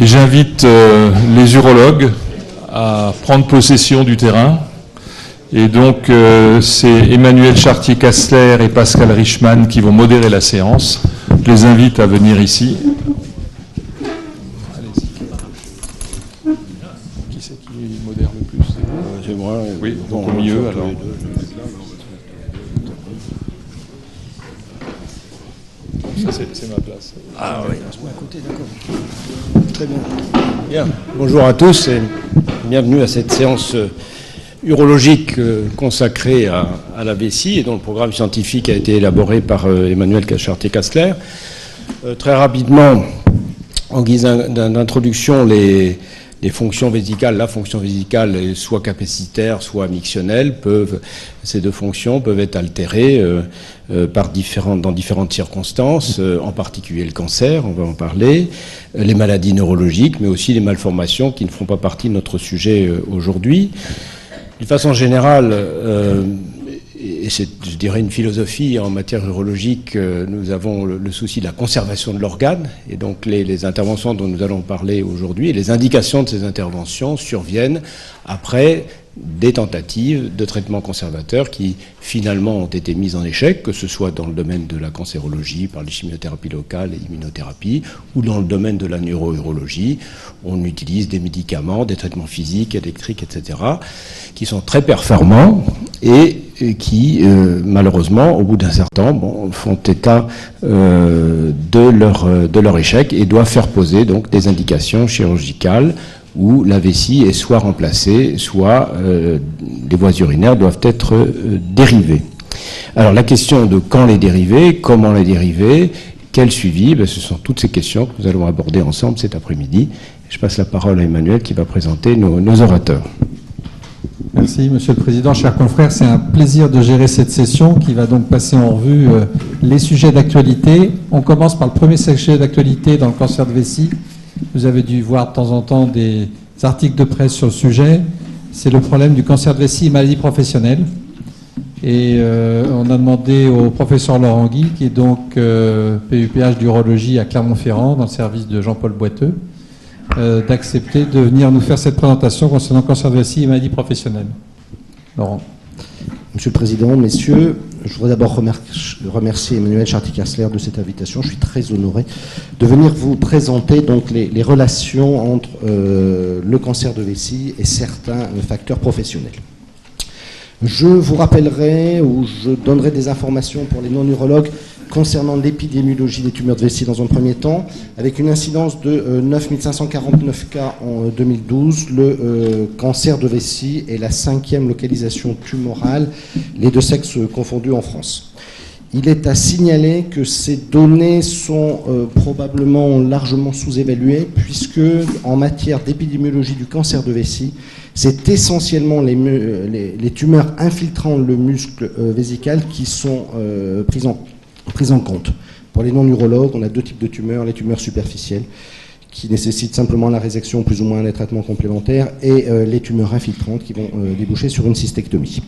Et j'invite les urologues à prendre possession du terrain. Et donc, c'est Emmanuel Chartier-Kassler et Pascal Richman qui vont modérer la séance. Je les invite à venir ici. Allez-y. Qui c'est qui modère le plus? C'est moi. Oui, donc au milieu, alors. Ça, c'est ma place. Ah oui, à côté, d'accord. Très bien. Bien. Bonjour à tous et bienvenue à cette séance urologique consacrée à la vessie et dont le programme scientifique a été élaboré par Emmanuel Chartier-Kassler. Très rapidement, en guise d'introduction, les fonctions vésicales, la fonction vésicale est soit capacitaire, soit mictionnelle, ces deux fonctions peuvent être altérées dans différentes circonstances, en particulier le cancer, on va en parler, les maladies neurologiques, mais aussi les malformations qui ne font pas partie de notre sujet aujourd'hui. De façon générale, et c'est, je dirais, une philosophie en matière urologique, nous avons le souci de la conservation de l'organe, et donc les interventions dont nous allons parler aujourd'hui, et les indications de ces interventions surviennent après des tentatives de traitement conservateur qui finalement ont été mises en échec, que ce soit dans le domaine de la cancérologie par les chimiothérapies locales et immunothérapie, ou dans le domaine de la neurourologie. On utilise des médicaments, des traitements physiques, électriques, etc., qui sont très performants et qui, malheureusement, au bout d'un certain temps, font état de leur échec et doivent faire poser donc des indications chirurgicales où la vessie est soit remplacée, soit les voies urinaires doivent être dérivées. Alors la question de quand les dériver, comment les dériver, quel suivi, ce sont toutes ces questions que nous allons aborder ensemble cet après-midi. Je passe la parole à Emmanuel qui va présenter nos orateurs. Merci Monsieur le Président, chers confrères, c'est un plaisir de gérer cette session qui va donc passer en revue les sujets d'actualité. On commence par le premier sujet d'actualité dans le cancer de vessie. Vous avez dû voir de temps en temps des articles de presse sur le sujet. C'est le problème du cancer de vessie et maladies professionnelles. Et on a demandé au professeur Laurent Guy, qui est donc PUPH d'urologie à Clermont-Ferrand, dans le service de Jean-Paul Boiteux, d'accepter de venir nous faire cette présentation concernant le cancer de vessie et maladies professionnelles. Laurent. Monsieur le Président, messieurs, je voudrais d'abord remercier Emmanuel Chartier-Kassler de cette invitation. Je suis très honoré de venir vous présenter donc les relations entre le cancer de vessie et certains facteurs professionnels. Je vous rappellerai ou je donnerai des informations pour les non-urologues concernant l'épidémiologie des tumeurs de vessie dans un premier temps. Avec une incidence de 9 549 cas en 2012, le cancer de vessie est la 5e localisation tumorale, les deux sexes confondus en France. Il est à signaler que ces données sont probablement largement sous-évaluées, puisque en matière d'épidémiologie du cancer de vessie, c'est essentiellement les tumeurs infiltrant le muscle vésical qui sont prises en compte. Pour les non-urologues, on a deux types de tumeurs, les tumeurs superficielles, qui nécessitent simplement la résection plus ou moins des traitements complémentaires, et les tumeurs infiltrantes qui vont déboucher sur une cystectomie.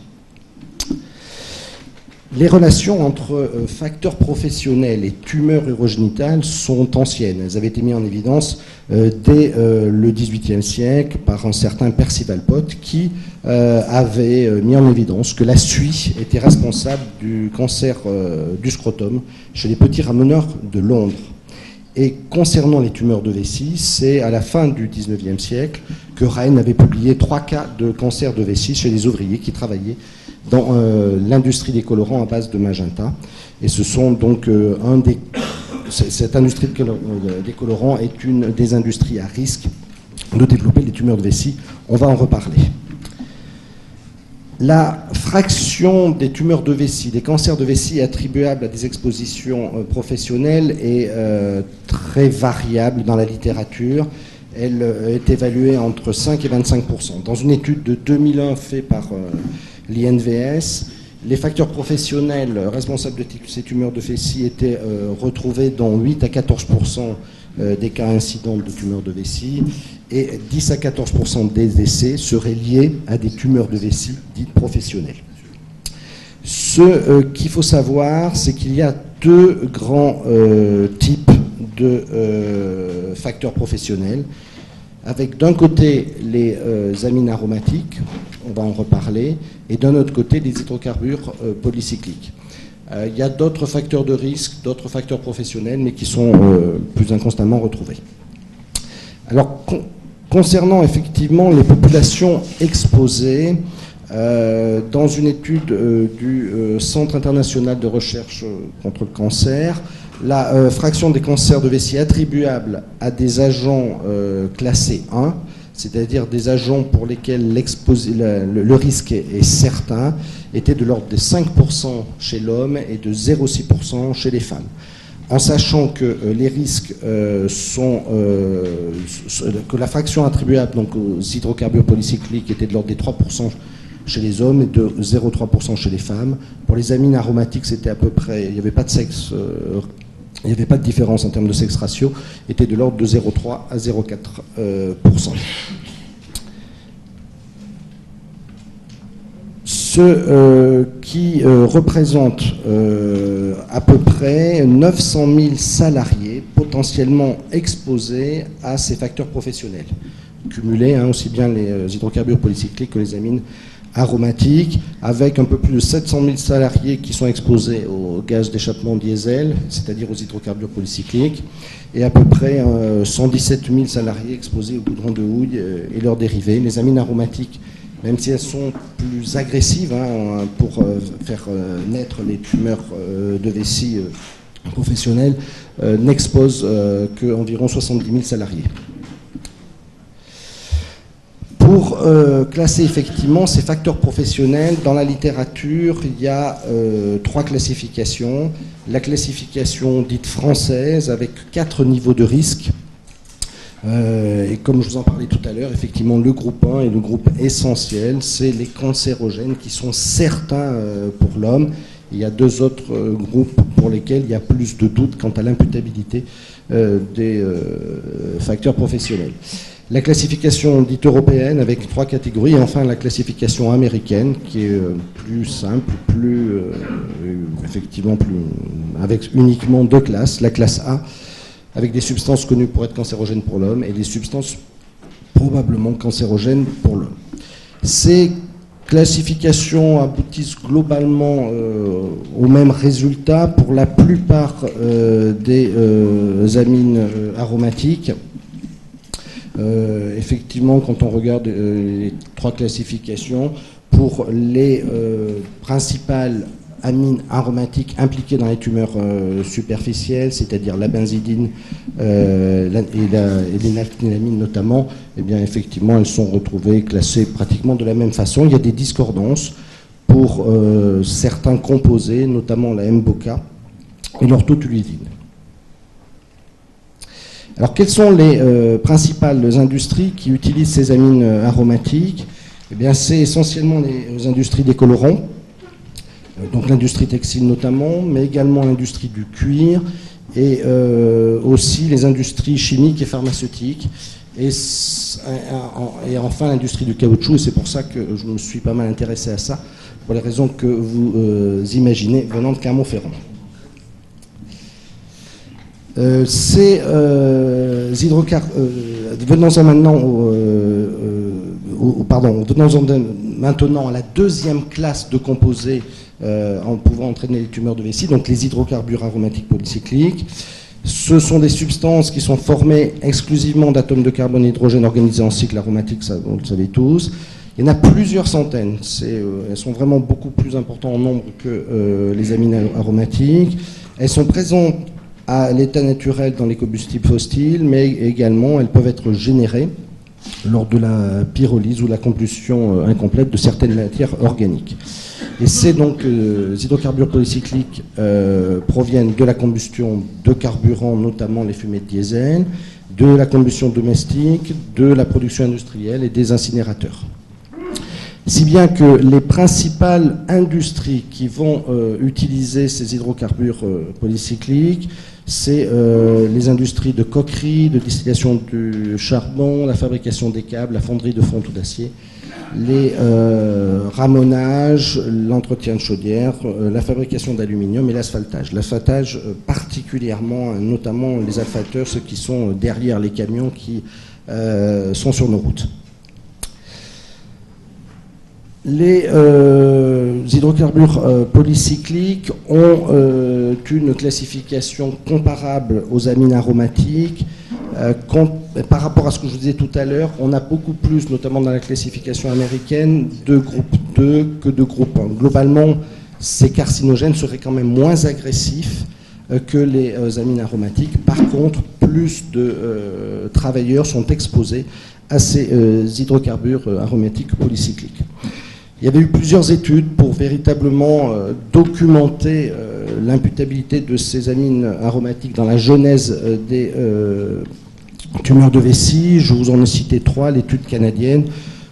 Les relations entre facteurs professionnels et tumeurs urogénitales sont anciennes. Elles avaient été mises en évidence dès le XVIIIe siècle par un certain Percival Pott qui avait mis en évidence que la suie était responsable du cancer du scrotum chez les petits ramoneurs de Londres. Et concernant les tumeurs de vessie, c'est à la fin du XIXe siècle que Rennes avait publié 3 cas de cancer de vessie chez les ouvriers qui travaillaient dans l'industrie des colorants à base de magenta. Et ce sont donc cette industrie des colorants est une des industries à risque de développer les tumeurs de vessie. On va en reparler. La fraction des tumeurs de vessie, des cancers de vessie attribuables à des expositions professionnelles est très variable dans la littérature. Elle est évaluée entre 5 et 25%. Dans une étude de 2001 faite par l'INVS, les facteurs professionnels responsables de ces tumeurs de vessie étaient retrouvés dans 8 à 14% des cas incidents de tumeurs de vessie, et 10 à 14% des décès seraient liés à des tumeurs de vessie dites professionnelles. Ce qu'il faut savoir, c'est qu'il y a deux grands types de facteurs professionnels, avec d'un côté les amines aromatiques, on va en reparler, et d'un autre côté les hydrocarbures polycycliques. Il y a d'autres facteurs de risque, d'autres facteurs professionnels, mais qui sont plus inconstamment retrouvés. Alors, concernant effectivement les populations exposées, dans une étude du Centre international de recherche contre le cancer, la fraction des cancers de vessie attribuables à des agents classés 1, c'est-à-dire des agents pour lesquels le risque est certain, était de l'ordre de 5% chez l'homme et de 0,6% chez les femmes. En sachant que les risques que la fraction attribuable donc, aux hydrocarbures polycycliques était de l'ordre des 3% chez les hommes et de 0,3% chez les femmes. Pour les amines aromatiques, c'était à peu près, il n'y avait pas de sexe, il n'y avait pas de différence en termes de sexe ratio, était de l'ordre de 0,3 à 0,4%. Ce qui représente à peu près 900 000 salariés potentiellement exposés à ces facteurs professionnels, cumulés, aussi bien les hydrocarbures polycycliques que les amines aromatiques, avec un peu plus de 700 000 salariés qui sont exposés au gaz d'échappement diesel, c'est-à-dire aux hydrocarbures polycycliques, et à peu près 117 000 salariés exposés au goudron de houille et leurs dérivés. Les amines aromatiques, même si elles sont plus agressives pour faire naître les tumeurs de vessie professionnelles, n'exposent qu'environ 70 000 salariés. Pour classer effectivement ces facteurs professionnels, dans la littérature, il y a 3 classifications. La classification dite française, avec 4 niveaux de risque. Et comme je vous en parlais tout à l'heure, effectivement, le groupe 1 et le groupe essentiel, c'est les cancérogènes qui sont certains pour l'homme. Il y a 2 autres groupes pour lesquels il y a plus de doutes quant à l'imputabilité des facteurs professionnels. La classification dite européenne avec 3 catégories, et enfin la classification américaine qui est plus simple, avec uniquement 2 classes. La classe A avec des substances connues pour être cancérogènes pour l'homme et des substances probablement cancérogènes pour l'homme. Ces classifications aboutissent globalement au même résultat pour la plupart des amines aromatiques. Effectivement, quand on regarde les 3 classifications, pour les principales amines aromatiques impliquées dans les tumeurs superficielles, c'est-à-dire la benzidine et l'énalphénilamine notamment, eh bien effectivement elles sont retrouvées classées pratiquement de la même façon. Il y a des discordances pour certains composés, notamment la MBOCA et l'orthotoluidine. Alors quelles sont les principales industries qui utilisent ces amines aromatiques? Eh bien c'est essentiellement les industries des colorants, donc l'industrie textile notamment, mais également l'industrie du cuir et aussi les industries chimiques et pharmaceutiques et enfin l'industrie du caoutchouc. Et c'est pour ça que je me suis pas mal intéressé à ça, pour les raisons que vous imaginez venant de Clermont-Ferrand. Venons-en maintenant à la 2e classe de composés en pouvant entraîner les tumeurs de vessie, donc les hydrocarbures aromatiques polycycliques. Ce sont des substances qui sont formées exclusivement d'atomes de carbone et d'hydrogène organisés en cycle aromatique, ça vous le savez tous. Il y en a plusieurs centaines, elles sont vraiment beaucoup plus importantes en nombre que les amines aromatiques. Elles sont présentes à l'état naturel dans les combustibles fossiles, mais également elles peuvent être générées lors de la pyrolyse ou la combustion incomplète de certaines matières organiques. Et ces hydrocarbures polycycliques proviennent de la combustion de carburants, notamment les fumées de diesel, de la combustion domestique, de la production industrielle et des incinérateurs. Si bien que les principales industries qui vont utiliser ces hydrocarbures polycycliques, c'est les industries de coquerie, de distillation du charbon, la fabrication des câbles, la fonderie de fonte ou d'acier, les ramonages, l'entretien de chaudières, la fabrication d'aluminium et l'asphaltage. L'asphaltage particulièrement, notamment les asphalteurs, ceux qui sont derrière les camions qui sont sur nos routes. Les hydrocarbures polycycliques ont une classification comparable aux amines aromatiques. Par rapport à ce que je vous disais tout à l'heure, on a beaucoup plus, notamment dans la classification américaine, de groupe 2 que de groupe 1. Globalement, ces carcinogènes seraient quand même moins agressifs que les amines aromatiques. Par contre, plus de travailleurs sont exposés à ces hydrocarbures aromatiques polycycliques. Il y avait eu plusieurs études pour véritablement documenter l'imputabilité de ces amines aromatiques dans la genèse des tumeurs de vessie. Je vous en ai cité 3, l'étude canadienne.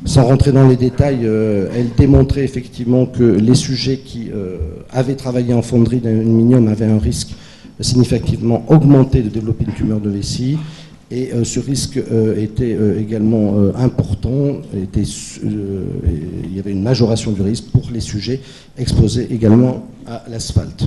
Sans rentrer dans les détails, elle démontrait effectivement que les sujets qui avaient travaillé en fonderie d'aluminium avaient un risque significativement augmenté de développer une tumeur de vessie. Et ce risque était également important. Il y avait une majoration du risque pour les sujets exposés également à l'asphalte.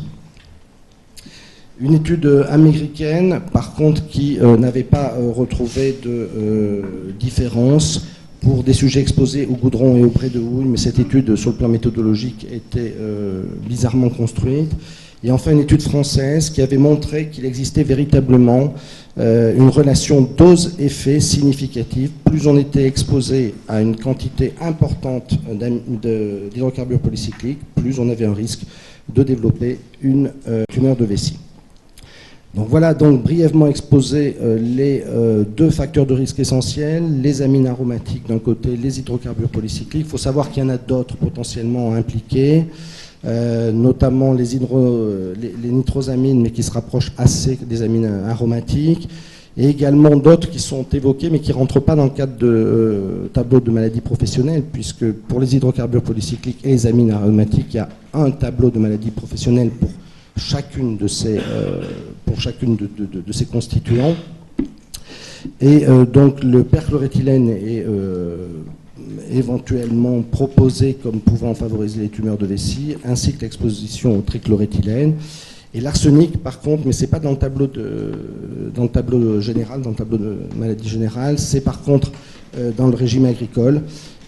Une étude américaine, par contre, qui n'avait pas retrouvé de différence pour des sujets exposés au goudron et au brai de houille, mais cette étude, sur le plan méthodologique, était bizarrement construite. Et enfin, une étude française qui avait montré qu'il existait véritablement une relation dose-effet significative. Plus on était exposé à une quantité importante d'hydrocarbures polycycliques, plus on avait un risque de développer une tumeur de vessie. Donc voilà donc brièvement exposé les deux facteurs de risque essentiels, les amines aromatiques d'un côté, les hydrocarbures polycycliques. Il faut savoir qu'il y en a d'autres potentiellement impliqués. Notamment les nitrosamines, mais qui se rapprochent assez des amines aromatiques, et également d'autres qui sont évoquées, mais qui ne rentrent pas dans le cadre de tableau de maladies professionnelles, puisque pour les hydrocarbures polycycliques et les amines aromatiques, il y a un tableau de maladies professionnelles pour chacune de ces constituants. Et donc le perchloréthylène est éventuellement proposé comme pouvant favoriser les tumeurs de vessie, ainsi que l'exposition au trichloréthylène. Et l'arsenic, par contre, mais ce n'est pas dans le tableau général, dans le tableau de maladie générale, c'est par contre dans le régime agricole,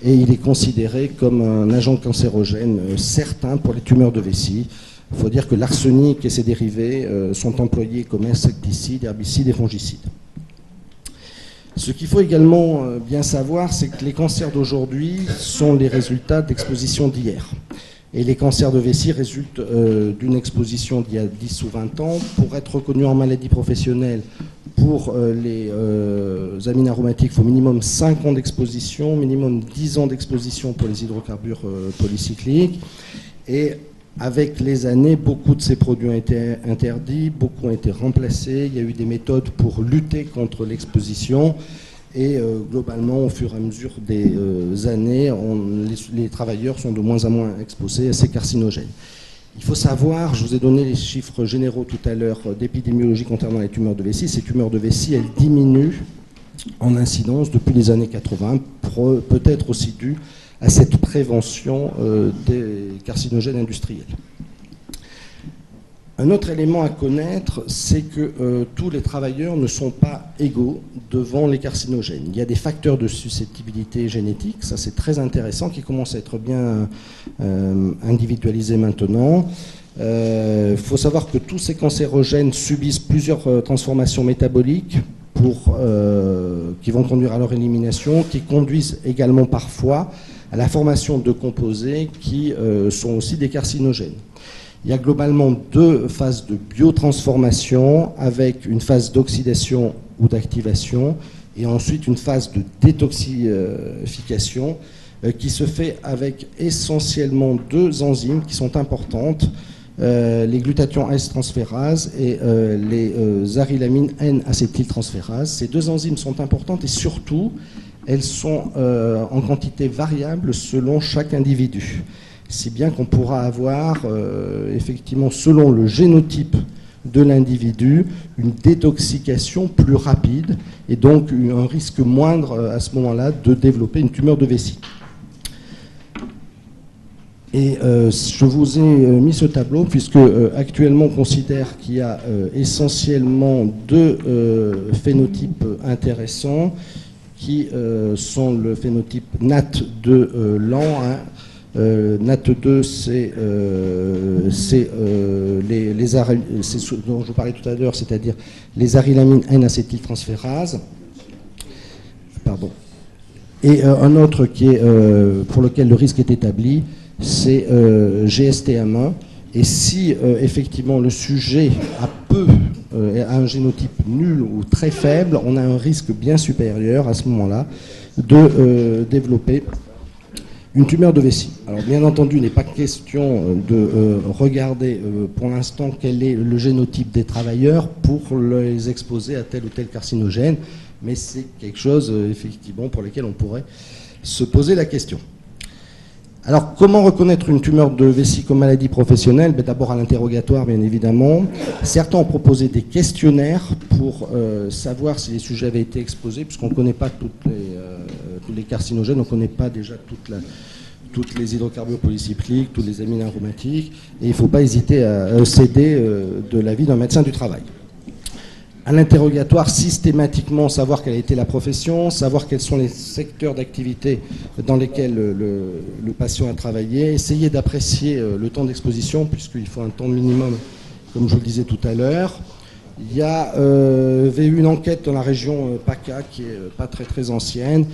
et il est considéré comme un agent cancérogène certain pour les tumeurs de vessie. Il faut dire que l'arsenic et ses dérivés sont employés comme insecticides, herbicides et fongicides. Ce qu'il faut également bien savoir, c'est que les cancers d'aujourd'hui sont les résultats d'expositions d'hier. Et les cancers de vessie résultent d'une exposition d'il y a 10 ou 20 ans. Pour être reconnu en maladie professionnelle, pour les amines aromatiques, il faut minimum 5 ans d'exposition, minimum 10 ans d'exposition pour les hydrocarbures polycycliques. Et avec les années, beaucoup de ces produits ont été interdits, beaucoup ont été remplacés. Il y a eu des méthodes pour lutter contre l'exposition. Et globalement, au fur et à mesure des années, les travailleurs sont de moins en moins exposés à ces carcinogènes. Il faut savoir, je vous ai donné les chiffres généraux tout à l'heure d'épidémiologie concernant les tumeurs de vessie. Ces tumeurs de vessie, elles diminuent en incidence depuis les années 80, peut-être aussi dû à cette prévention des carcinogènes industriels. Un autre élément à connaître, c'est que tous les travailleurs ne sont pas égaux devant les carcinogènes. Il y a des facteurs de susceptibilité génétique, ça c'est très intéressant, qui commencent à être bien individualisés maintenant. Il faut savoir que tous ces cancérogènes subissent plusieurs transformations métaboliques qui vont conduire à leur élimination, qui conduisent également parfois à la formation de composés qui sont aussi des carcinogènes. Il y a globalement 2 phases de biotransformation avec une phase d'oxydation ou d'activation et ensuite une phase de détoxification qui se fait avec essentiellement 2 enzymes qui sont importantes, les glutathions S-transférases et les arylamines N-acétyltransférases. Ces 2 enzymes sont importantes et surtout elles sont en quantité variable selon chaque individu. Si bien qu'on pourra avoir, effectivement, selon le génotype de l'individu, une détoxication plus rapide et donc un risque moindre à ce moment-là de développer une tumeur de vessie. Et je vous ai mis ce tableau puisque actuellement on considère qu'il y a essentiellement deux phénotypes intéressants qui sont le phénotype NAT2 lent. NAT2, c'est ce dont je vous parlais tout à l'heure, c'est-à-dire les arylamines N-acétyltransférase. Pardon. Et un autre qui est, pour lequel le risque est établi, c'est GSTM1. Et si effectivement le sujet a un génotype nul ou très faible, on a un risque bien supérieur à ce moment-là de développer une tumeur de vessie. Alors bien entendu, il n'est pas question de regarder pour l'instant quel est le génotype des travailleurs pour les exposer à tel ou tel carcinogène, mais c'est quelque chose effectivement pour lequel on pourrait se poser la question. Alors, comment reconnaître une tumeur de vessie comme maladie professionnelle? D'abord à l'interrogatoire, bien évidemment. Certains ont proposé des questionnaires pour savoir si les sujets avaient été exposés, puisqu'on ne connaît pas tous les carcinogènes, on ne connaît pas déjà toutes les hydrocarbures polycycliques, tous les amines aromatiques, et il ne faut pas hésiter à céder de l'avis d'un médecin du travail. À l'interrogatoire, systématiquement, savoir quelle a été la profession, savoir quels sont les secteurs d'activité dans lesquels le patient a travaillé, essayer d'apprécier le temps d'exposition, puisqu'il faut un temps minimum, comme je vous le disais tout à l'heure. Il y avait eu une enquête dans la région PACA, qui n'est pas très ancienne,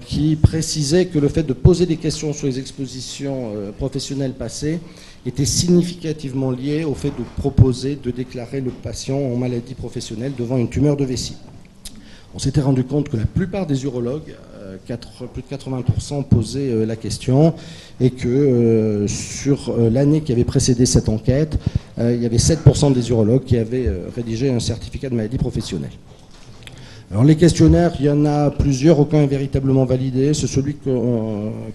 qui précisait que le fait de poser des questions sur les expositions professionnelles passées était significativement lié au fait de proposer de déclarer le patient en maladie professionnelle devant une tumeur de vessie. On s'était rendu compte que la plupart des urologues, plus de 80%, posaient la question, et que sur l'année qui avait précédé cette enquête, il y avait 7% des urologues qui avaient rédigé un certificat de maladie professionnelle. Alors les questionnaires, il y en a plusieurs, aucun est véritablement validé. C'est celui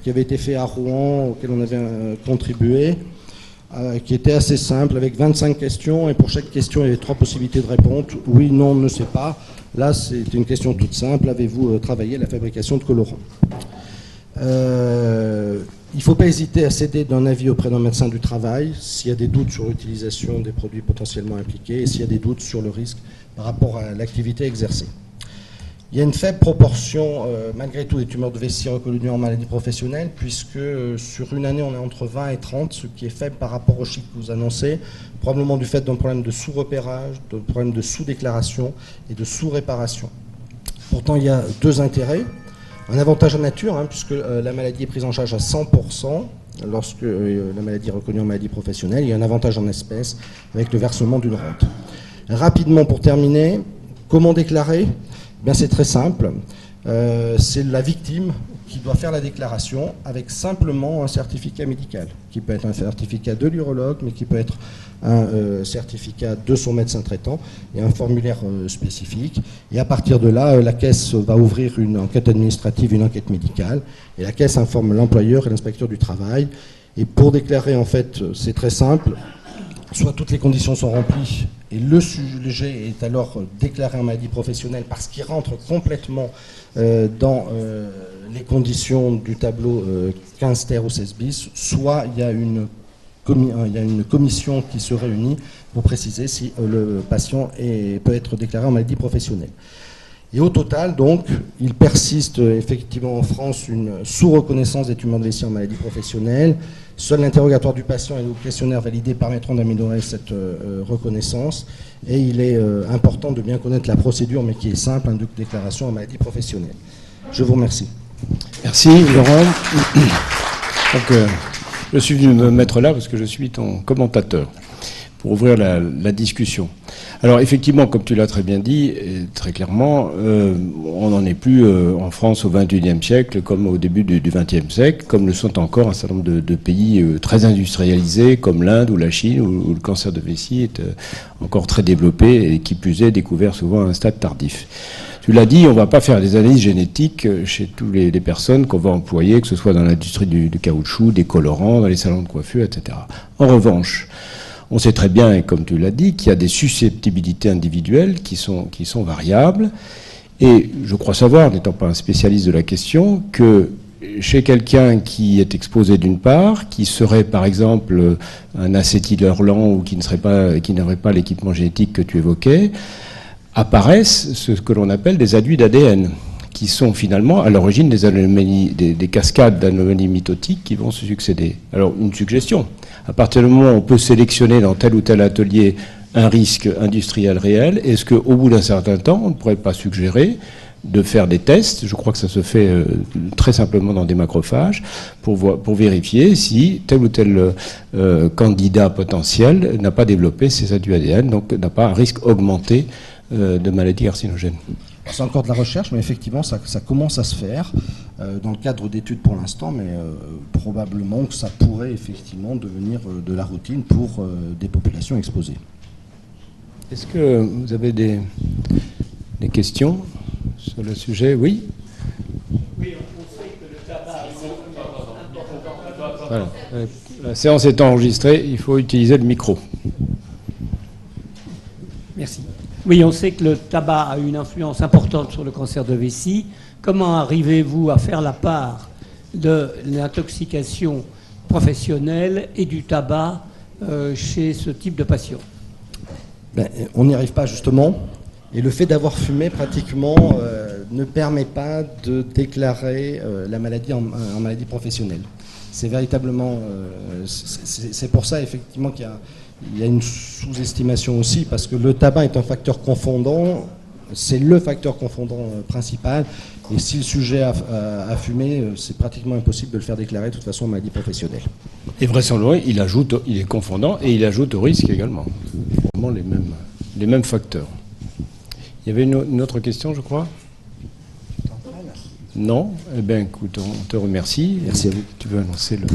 qui avait été fait à Rouen, auquel on avait contribué, qui était assez simple, avec 25 questions, et pour chaque question, il y avait 3 possibilités de réponse. Oui, non, ne sais pas. Là, c'est une question toute simple. Avez-vous travaillé à la fabrication de colorants? Il ne faut pas hésiter à céder d'un avis auprès d'un médecin du travail s'il y a des doutes sur l'utilisation des produits potentiellement impliqués et s'il y a des doutes sur le risque par rapport à l'activité exercée. Il y a une faible proportion, malgré tout, des tumeurs de vessie reconnues en maladie professionnelle, puisque sur une année, on est entre 20 et 30, ce qui est faible par rapport aux chiffres que vous annoncez, probablement du fait d'un problème de sous-repérage, d'un problème de sous-déclaration et de sous-réparation. Pourtant, il y a 2 intérêts. Un avantage en nature, puisque la maladie est prise en charge à 100%, lorsque la maladie est reconnue en maladie professionnelle. Il y a un avantage en espèces, avec le versement d'une rente. Rapidement, pour terminer, comment déclarer? Bien, c'est très simple. C'est la victime qui doit faire la déclaration avec simplement un certificat médical, qui peut être un certificat de l'urologue, mais qui peut être un certificat de son médecin traitant et un formulaire spécifique. Et à partir de là, la caisse va ouvrir une enquête administrative, une enquête médicale, et la caisse informe l'employeur et l'inspecteur du travail. Et pour déclarer, en fait, c'est très simple. Soit toutes les conditions sont remplies et le sujet est alors déclaré en maladie professionnelle parce qu'il rentre complètement dans les conditions du tableau 15 ter ou 16 bis, soit il y a une commission qui se réunit pour préciser si le patient peut être déclaré en maladie professionnelle. Et au total, donc, il persiste effectivement en France une sous-reconnaissance des tumeurs de vessie en maladie professionnelle. Seul l'interrogatoire du patient et le questionnaire validé permettront d'améliorer cette reconnaissance. Et il est important de bien connaître la procédure, mais qui est simple, de déclaration en maladie professionnelle. Je vous remercie. Merci, Laurent. Donc, je suis venu me mettre là parce que je suis ton commentateur pour ouvrir la discussion. Alors effectivement, comme tu l'as très bien dit, très clairement, on n'en est plus en France au XXIe siècle comme au début du XXe siècle, comme le sont encore un certain nombre de pays très industrialisés comme l'Inde ou la Chine, où le cancer de vessie est encore très développé et qui plus est découvert souvent à un stade tardif. Tu l'as dit, on ne va pas faire des analyses génétiques chez toutes les personnes qu'on va employer, que ce soit dans l'industrie du caoutchouc, des colorants, dans les salons de coiffure, etc. En revanche, on sait très bien, et comme tu l'as dit, qu'il y a des susceptibilités individuelles qui sont variables. Et je crois savoir, n'étant pas un spécialiste de la question, que chez quelqu'un qui est exposé d'une part, qui serait par exemple un acétylhurlant ou qui n'aurait pas l'équipement génétique que tu évoquais, apparaissent ce que l'on appelle des adduits d'ADN, qui sont finalement à l'origine des anomalies, des cascades d'anomalies mitotiques qui vont se succéder. Alors, une suggestion. À partir du moment où on peut sélectionner dans tel ou tel atelier un risque industriel réel, est-ce qu'au bout d'un certain temps, on ne pourrait pas suggérer de faire des tests, je crois que ça se fait très simplement dans des macrophages, pour vérifier si tel ou tel candidat potentiel n'a pas développé ces adduits ADN, donc n'a pas un risque augmenté de maladies carcinogènes. C'est encore de la recherche, mais effectivement, ça commence à se faire dans le cadre d'études pour l'instant, mais probablement que ça pourrait effectivement devenir de la routine pour des populations exposées. Est-ce que vous avez des questions sur le sujet? Oui. Oui, on sait que le tabac... Voilà. La séance est enregistrée, il faut utiliser le micro. Merci. Oui, on sait que le tabac a une influence importante sur le cancer de vessie. Comment arrivez-vous à faire la part de l'intoxication professionnelle et du tabac chez ce type de patient? On n'y arrive pas justement. Et le fait d'avoir fumé pratiquement ne permet pas de déclarer la maladie en maladie professionnelle. C'est véritablement... c'est pour ça effectivement qu'il y a une sous-estimation aussi, parce que le tabac est un facteur confondant, c'est le facteur confondant principal, et si le sujet a fumé, c'est pratiquement impossible de le faire déclarer de toute façon en maladie professionnelle. Et vraisemblablement, il est confondant et il ajoute au risque également. Vraiment les mêmes facteurs. Il y avait une autre question, je crois? Non? Eh bien, écoute, on te remercie. Merci à vous. Tu veux annoncer le...